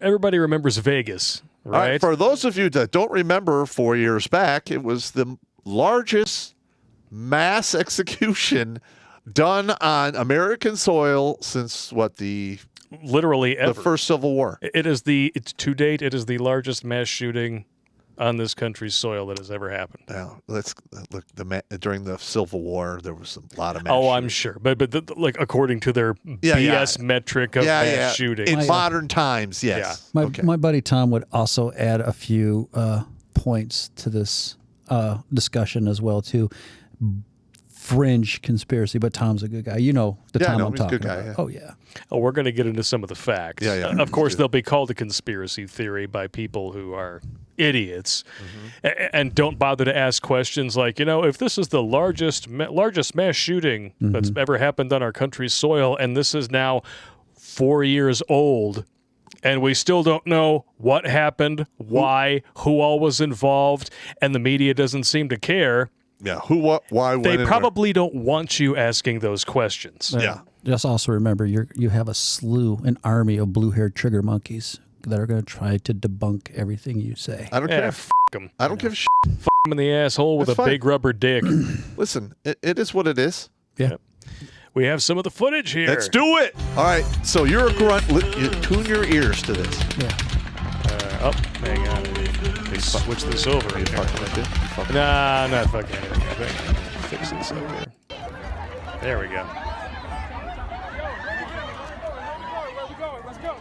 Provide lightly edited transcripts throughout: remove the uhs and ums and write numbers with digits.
everybody remembers Vegas, All right, right? for those of you that don't remember, 4 years back, it was the largest mass execution done on American soil since Literally ever. the first Civil War. To date, it is the largest mass shooting on this country's soil that has ever happened. Now, let's look. During the Civil War, there was a lot of mass. I'm sure, but like according to their BS metric of mass shooting in modern times, yes. My buddy Tom would also add a few points to this discussion as well too. Fringe conspiracy, but Tom's a good guy. You know the Tom I'm talking about. Yeah. Oh yeah. Oh, we're going to get into some of the facts. Yeah. Of course, they'll be called a conspiracy theory by people who are idiots and don't bother to ask questions like, if this is the largest mass shooting that's ever happened on our country's soil, and this is now 4 years old, and we still don't know what happened, why, who all was involved, and the media doesn't seem to care. Yeah, who, what, why, when, They probably don't want you asking those questions. Yeah. Just also remember, you have an army of blue-haired trigger monkeys that are going to try to debunk everything you say. I don't care. F them. I don't give a shit. F them in the asshole with That's a fine. big rubber dick. Listen, it is what it is. Yeah. We have some of the footage here. Let's do it. All right, so you're a grunt. You tune your ears to this. Yeah. Hang on. They switch this over. Are you fucking with it? Nah, I'm not fucking anything. I think. Fix this up here. There we go. Let's go.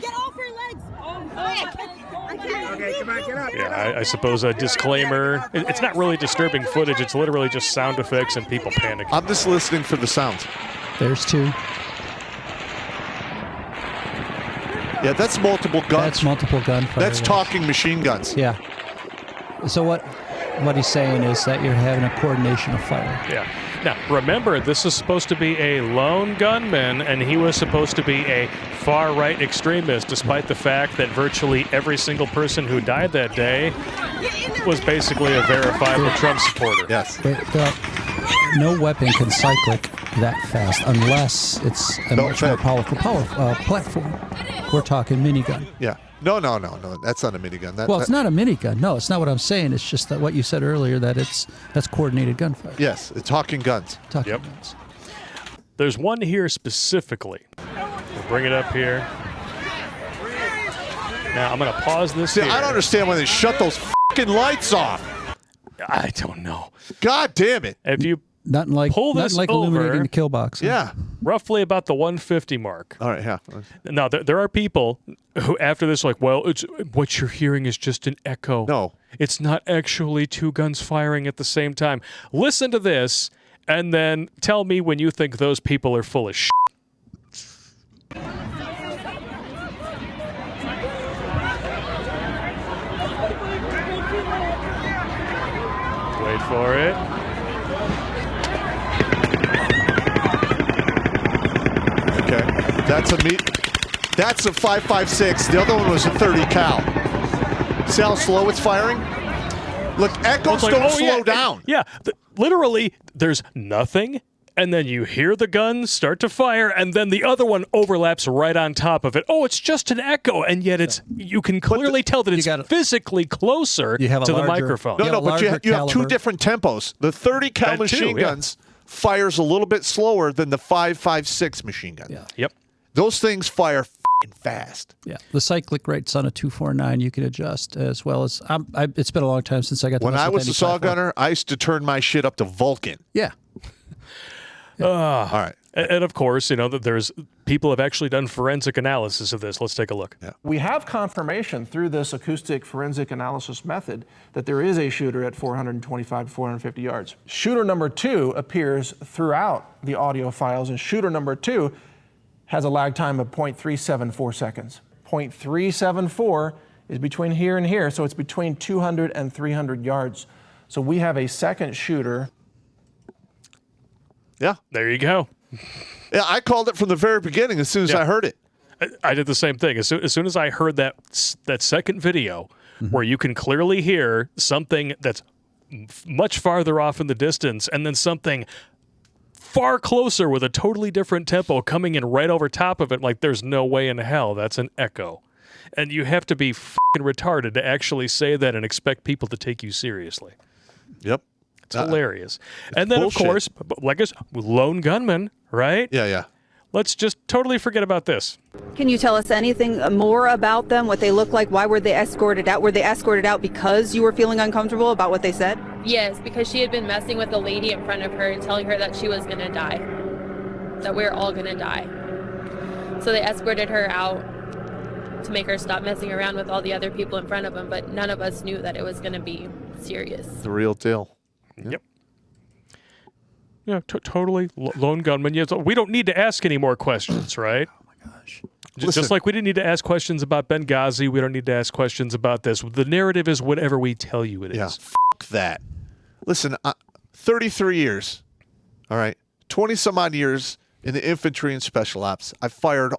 Get off your legs. I can't. Okay, come on, get up. Yeah, I suppose a disclaimer. It's not really disturbing footage. It's literally just sound effects and people panicking. I'm just listening for the sounds. There's two. Yeah, that's multiple guns. That's multiple gunfire. That's talking machine guns. Yeah. So what he's saying is that you're having a coordination of fire. Yeah. Now, remember, this is supposed to be a lone gunman, and he was supposed to be a far-right extremist, despite the fact that virtually every single person who died that day was basically a verifiable Trump supporter. Yes. No weapon can cyclic that fast unless it's a much more powerful platform. We're talking minigun. Yeah. No. That's not a minigun. It's not a minigun. No, it's not what I'm saying. It's just that what you said earlier, that that's coordinated gunfire. Yes, it's talking guns. Talking Yep. guns. There's one here specifically. We'll bring it up here. Now, I'm going to pause this See, here. I don't understand why they shut those fucking lights off. I don't know. God damn it. If you Nothing like pull this illuminating over, the kill box. Huh? Yeah. roughly about the 150 mark. All right, yeah. Now, there are people who, after this, like, well, it's what you're hearing is just an echo. No. It's not actually two guns firing at the same time. Listen to this, and then tell me when you think those people are full of shit. Wait for it. Okay. That's a 5.56. The other one was a 30 cal. See how slow it's firing? Look, echoes don't slow down. Yeah, literally, there's nothing, and then you hear the gun start to fire, and then the other one overlaps right on top of it. Oh, it's just an echo, and yet you can clearly tell that it's physically closer to the microphone. No, but you have two different tempos. The 30 cal machine guns fires a little bit slower than the 5.56 machine gun. Yeah. Yep. Those things fire f***ing fast. Yeah, the cyclic rates on a 249 you can adjust, as well as it's been a long time since I got. When I was a saw gunner, I used to turn my shit up to Vulcan. Yeah. All right. And of course, you know that there's people have actually done forensic analysis of this. Let's take a look. Yeah. We have confirmation through this acoustic forensic analysis method that there is a shooter at 425 to 450 yards. Shooter number 2 appears throughout the audio files, and shooter number 2 has a lag time of 0.374 seconds. 0.374 is between here and here, so it's between 200 and 300 yards. So we have a second shooter. Yeah. There you go. Yeah, I called it from the very beginning as soon as I heard it. I did the same thing. As soon as I heard that second video where you can clearly hear something that's much farther off in the distance and then something far closer with a totally different tempo coming in right over top of it. Like, there's no way in hell that's an echo. And you have to be fucking retarded to actually say that and expect people to take you seriously. Yep. It's hilarious. And then, bullshit. of course, like I said, lone gunman, right? Yeah. Let's just totally forget about this. Can you tell us anything more about them, what they look like? Why were they escorted out? Were they escorted out because you were feeling uncomfortable about what they said? Yes, because she had been messing with the lady in front of her and telling her that she was going to die, that we were all going to die. So they escorted her out to make her stop messing around with all the other people in front of them, but none of us knew that it was going to be serious. The real deal. Yep. Yeah, totally lone gunman. Yeah, so we don't need to ask any more questions, right? Oh my gosh. Just like we didn't need to ask questions about Benghazi, we don't need to ask questions about this. The narrative is whatever we tell you it is. Yeah, fuck that. Listen, 33 years, all right, 20 some odd years in the infantry and special ops. I've fired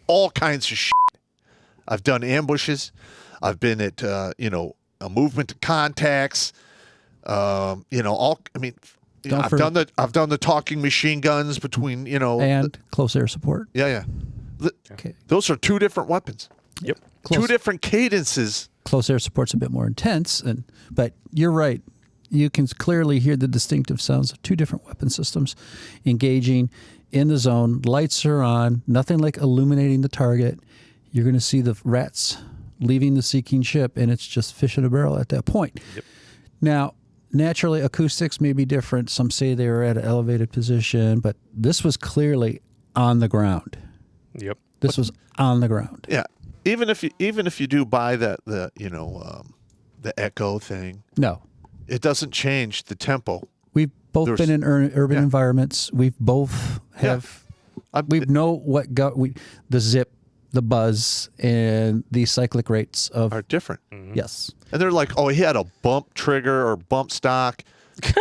all kinds of shit. I've done ambushes. I've been at, a movement to contacts. I've done the talking machine guns between, and close air support. Yeah. Okay. Those are two different weapons. Yep. Two different cadences. Close air support's a bit more intense, but you're right. You can clearly hear the distinctive sounds of two different weapon systems engaging in the zone. Lights are on, nothing like illuminating the target. You're going to see the rats leaving the seeking ship, and it's just fish in a barrel at that point. Yep. Now, naturally, acoustics may be different. Some say they were at an elevated position, but this was clearly on the ground. Yep. This was on the ground. Yeah. Even if you do buy the echo thing, No. it doesn't change the tempo. We've both been in urban environments. We've both have. We know what the zip, the buzz, and the cyclic rates are different. Mm-hmm. Yes. And they're like, oh, he had a bump trigger or bump stock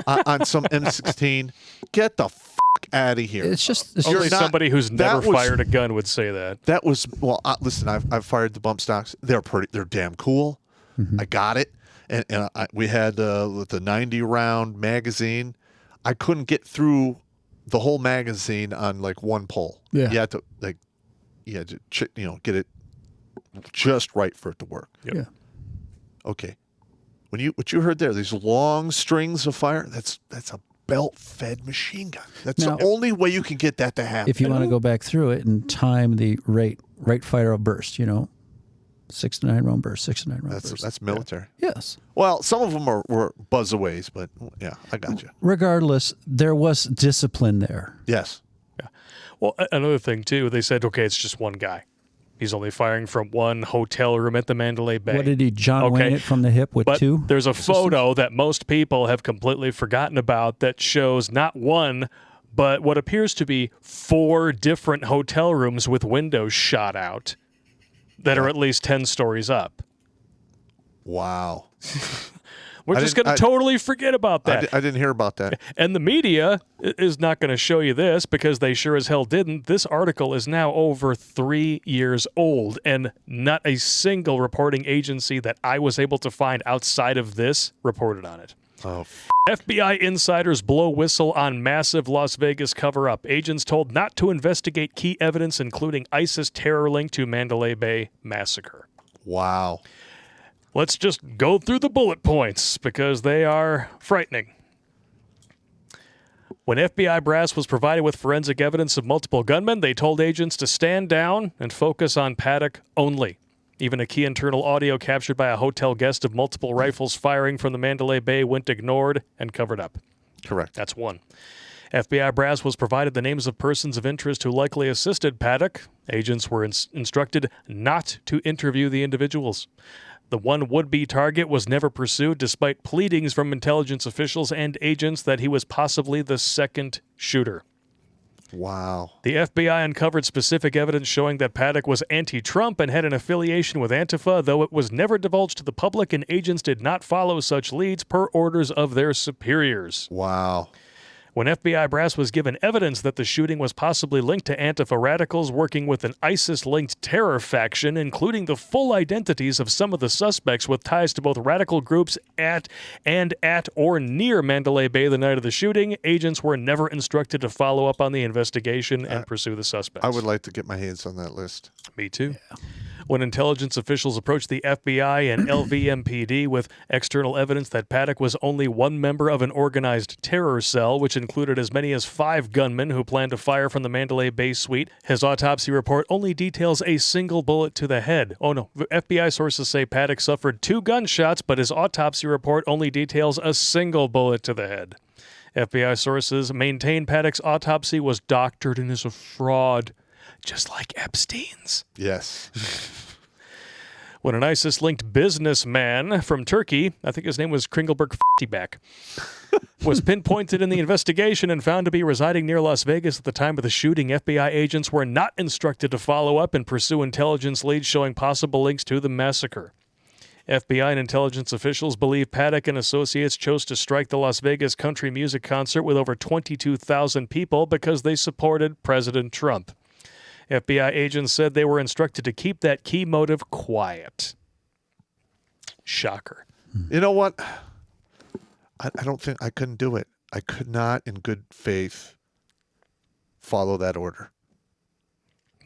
on some M16. Get the fuck out of here. It's just Only somebody who's never fired a gun would say that. That was listen. I've fired the bump stocks. They're damn cool. Mm-hmm. I got it, and we had the 90 round magazine. I couldn't get through the whole magazine on like one pull. Yeah. You had to get it just right for it to work. Yep. Yeah. Okay. What you heard there, these long strings of fire, that's a belt-fed machine gun. That's the only way you can get that to happen. If you want to go back through it and time the rate fire of burst, 6 to 9 round burst, 6 to 9 round burst. That's military. Yes. Well, some of them were buzzaways, but yeah, I got you. Regardless, there was discipline there. Yes. Yeah. Well, another thing too, they said, okay, it's just one guy. He's only firing from one hotel room at the Mandalay Bay. What did he John Wayne it from the hip with two? There's a photo that most people have completely forgotten about that shows not one, but what appears to be 4 different hotel rooms with windows shot out that are at least 10 stories up. Wow. We're just going to totally forget about that. I didn't hear about that. And the media is not going to show you this because they sure as hell didn't. This article is now over 3 years old, and not a single reporting agency that I was able to find outside of this reported on it. Oh, FBI insiders blow whistle on massive Las Vegas cover-up. Agents told not to investigate key evidence, including ISIS terror link to Mandalay Bay massacre. wow. Let's just go through the bullet points because they are frightening. When FBI brass was provided with forensic evidence of multiple gunmen, they told agents to stand down and focus on Paddock only. Even a key internal audio captured by a hotel guest of multiple rifles firing from the Mandalay Bay went ignored and covered up. Correct. That's one. FBI brass was provided the names of persons of interest who likely assisted Paddock. Agents were instructed not to interview the individuals. The one would-be target was never pursued despite pleadings from intelligence officials and agents that he was possibly the second shooter. Wow. The FBI uncovered specific evidence showing that Paddock was anti-Trump and had an affiliation with Antifa, though it was never divulged to the public, and agents did not follow such leads per orders of their superiors. Wow. When FBI brass was given evidence that the shooting was possibly linked to Antifa radicals working with an ISIS-linked terror faction, including the full identities of some of the suspects with ties to both radical groups at or near Mandalay Bay the night of the shooting, agents were never instructed to follow up on the investigation and pursue the suspects. I would like to get my hands on that list. Me too. Yeah. When intelligence officials approached the FBI and LVMPD with external evidence that Paddock was only one member of an organized terror cell, which included as many as 5 gunmen who planned to fire from the Mandalay Bay suite, his autopsy report only details a single bullet to the head. Oh no, FBI sources say Paddock suffered 2 gunshots, but his autopsy report only details a single bullet to the head. FBI sources maintain Paddock's autopsy was doctored and is a fraud, just like Epstein's. Yes. When an ISIS-linked businessman from Turkey, I think his name was Kringleberg F***back, was pinpointed in the investigation and found to be residing near Las Vegas at the time of the shooting, FBI agents were not instructed to follow up and pursue intelligence leads showing possible links to the massacre. FBI and intelligence officials believe Paddock and associates chose to strike the Las Vegas country music concert with over 22,000 people because they supported President Trump. FBI agents said they were instructed to keep that key motive quiet. Shocker. You know what? I don't think I couldn't do it. I could not, in good faith, follow that order.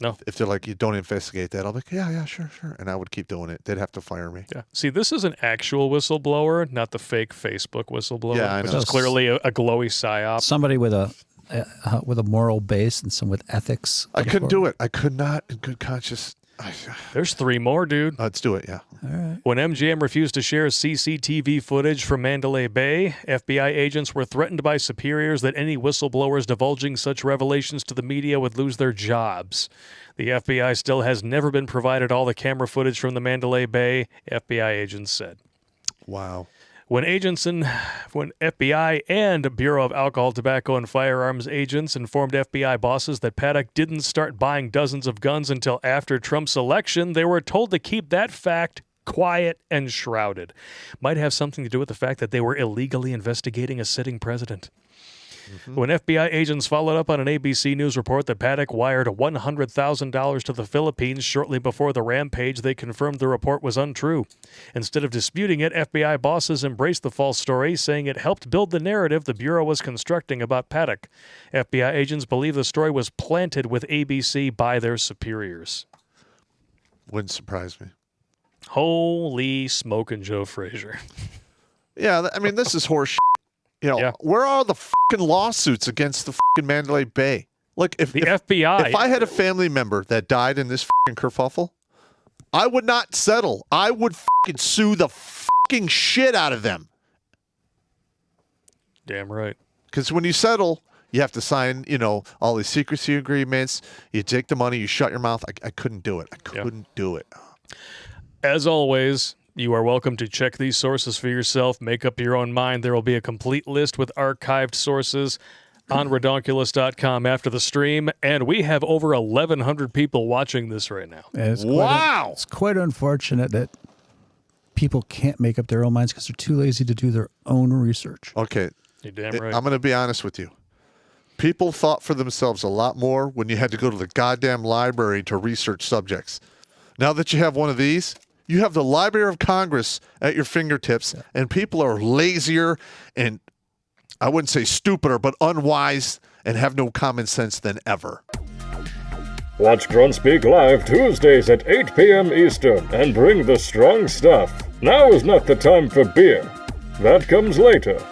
No. If they're like, you don't investigate that, I'll be like, yeah, sure. And I would keep doing it. They'd have to fire me. Yeah. See, this is an actual whistleblower, not the fake Facebook whistleblower. Yeah, I know. Which is clearly a glowy psyop. Somebody with a moral base and some with ethics. I couldn't do it. I could not, in good conscience. There's 3 more, dude. Let's do it, yeah. All right. When MGM refused to share CCTV footage from Mandalay Bay, FBI agents were threatened by superiors that any whistleblowers divulging such revelations to the media would lose their jobs. The FBI still has never been provided all the camera footage from the Mandalay Bay, FBI agents said. Wow. When FBI and Bureau of Alcohol, Tobacco, and Firearms agents informed FBI bosses that Paddock didn't start buying dozens of guns until after Trump's election, they were told to keep that fact quiet and shrouded. Might have something to do with the fact that they were illegally investigating a sitting president. When FBI agents followed up on an ABC News report that Paddock wired $100,000 to the Philippines shortly before the rampage, they confirmed the report was untrue. Instead of disputing it, FBI bosses embraced the false story, saying it helped build the narrative the Bureau was constructing about Paddock. FBI agents believe the story was planted with ABC by their superiors. Wouldn't surprise me. Holy smoking Joe Frazier. Yeah, I mean, this is horse shit. You know, where are the fucking lawsuits against the fucking Mandalay Bay? Like, if FBI, if I had a family member that died in this fucking kerfuffle, I would not settle. I would fucking sue the fucking shit out of them. Damn right. Because when you settle, you have to sign, all these secrecy agreements. You take the money, you shut your mouth. I couldn't do it. I couldn't do it. As always, you are welcome to check these sources for yourself. Make up your own mind. There will be a complete list with archived sources on redonkulous.com after the stream. And we have over 1,100 people watching this right now. Wow. It's quite unfortunate that people can't make up their own minds because they're too lazy to do their own research. Okay. You're damn right. I'm going to be honest with you. People thought for themselves a lot more when you had to go to the goddamn library to research subjects. Now that you have one of these, you have the Library of Congress at your fingertips, and people are lazier and, I wouldn't say stupider, but unwise and have no common sense than ever. Watch Grunt Speak live Tuesdays at 8 p.m. Eastern and bring the strong stuff. Now is not the time for beer. That comes later.